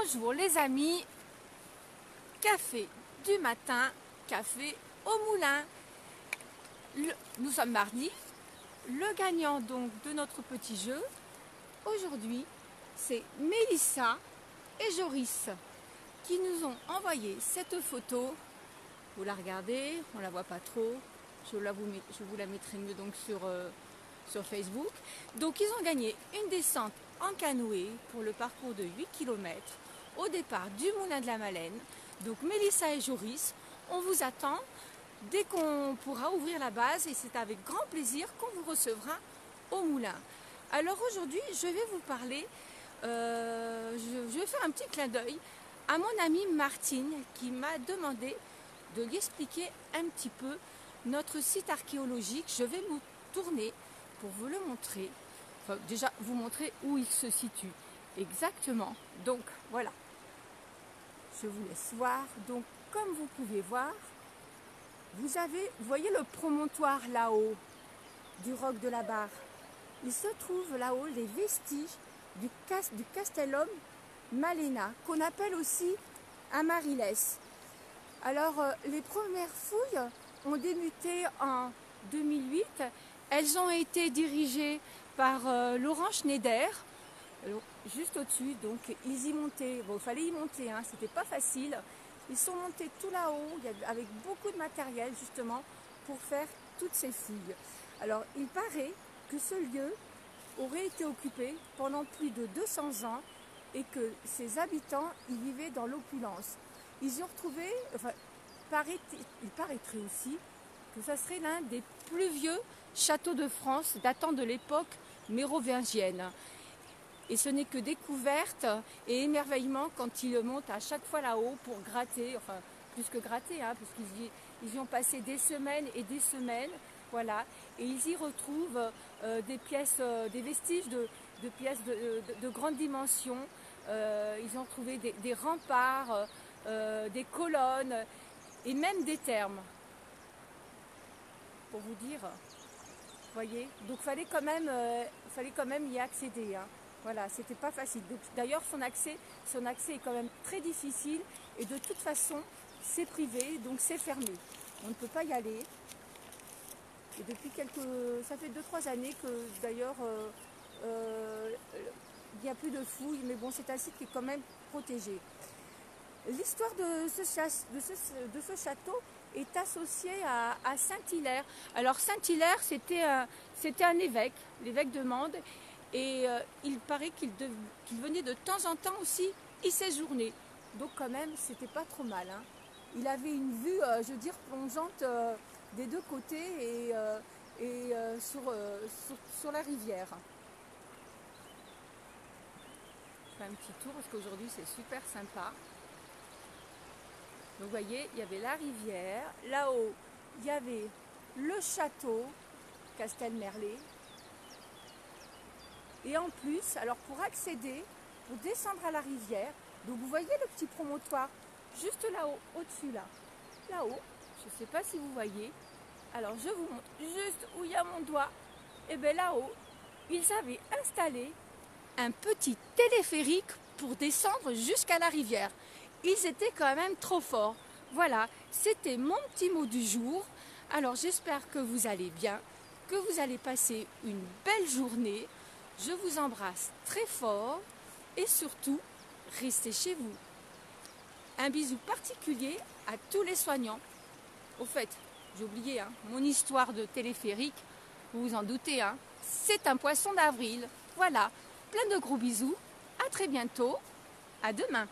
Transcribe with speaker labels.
Speaker 1: Bonjour les amis, café du matin, café au moulin. Nous sommes mardi, le gagnant donc de notre petit jeu, aujourd'hui, c'est Mélissa et Joris qui nous ont envoyé cette photo. Vous la regardez, on la voit pas trop, je vous la mettrai mieux donc sur Facebook. Donc ils ont gagné une descente en canoë pour le parcours de 8 km au départ du Moulin de la Malène. Donc Mélissa et Joris, on vous attend dès qu'on pourra ouvrir la base et c'est avec grand plaisir qu'on vous recevra au moulin. Alors aujourd'hui, je vais vous parler, je vais faire un petit clin d'œil à mon amie Martine qui m'a demandé de lui expliquer un petit peu notre site archéologique. Je vais vous tourner pour vous le montrer, enfin, déjà vous montrer où il se situe exactement. Donc voilà, je vous laisse voir. Donc comme vous pouvez voir, vous voyez le promontoire là-haut du roc de la Barre. Il se trouve là-haut les vestiges du Castellum Malena, qu'on appelle aussi Amaryllis. Alors les premières fouilles ont débuté en 2008. Elles ont été dirigées par Laurent Schneider, juste au-dessus. Donc ils y montaient, bon, il fallait y monter, hein, c'était pas facile. Ils sont montés tout là-haut avec beaucoup de matériel justement pour faire toutes ces fouilles. Alors il paraît que ce lieu aurait été occupé pendant plus de 200 ans et que ses habitants y vivaient dans l'opulence. Ils y ont retrouvé, enfin, il paraîtrait aussi que ça serait l'un des plus vieux châteaux de France datant de l'époque mérovingienne. Et ce n'est que découverte et émerveillement quand ils montent à chaque fois là-haut pour gratter, enfin plus que gratter, hein, parce qu'ils y ont passé des semaines et des semaines, voilà, et ils y retrouvent des pièces, des vestiges de pièces de grande dimension. Ils ont trouvé des remparts, des colonnes et même des thermes, pour vous dire. Voyez, donc fallait quand même y accéder, hein. Voilà, c'était pas facile. D'ailleurs, son accès est quand même très difficile et de toute façon, c'est privé, donc c'est fermé. On ne peut pas y aller. Et depuis ça fait 2-3 années que d'ailleurs, il n'y a plus de fouilles, mais bon, c'est un site qui est quand même protégé. L'histoire de ce château est associée à Saint-Hilaire. Alors Saint-Hilaire, c'était un évêque, l'évêque de Mende, et il paraît qu'il venait de temps en temps aussi y séjourner. Donc quand même, c'était pas trop mal, hein. Il avait une vue, je veux dire, plongeante des deux côtés et sur la rivière. Je fais un petit tour parce qu'aujourd'hui c'est super sympa. Donc vous voyez, il y avait la rivière, là-haut il y avait le château Castelmerlet. Et en plus, alors pour accéder, pour descendre à la rivière, donc vous voyez le petit promontoire, juste là-haut, au-dessus là. Là-haut, je ne sais pas si vous voyez, alors je vous montre juste où il y a mon doigt. Et bien là-haut, ils avaient installé un petit téléphérique pour descendre jusqu'à la rivière. Ils étaient quand même trop forts. Voilà, c'était mon petit mot du jour. Alors j'espère que vous allez bien, que vous allez passer une belle journée. Je vous embrasse très fort et surtout, restez chez vous. Un bisou particulier à tous les soignants. Au fait, j'ai oublié, hein, mon histoire de téléphérique, vous vous en doutez, hein, c'est un poisson d'avril. Voilà, plein de gros bisous, à très bientôt, à demain.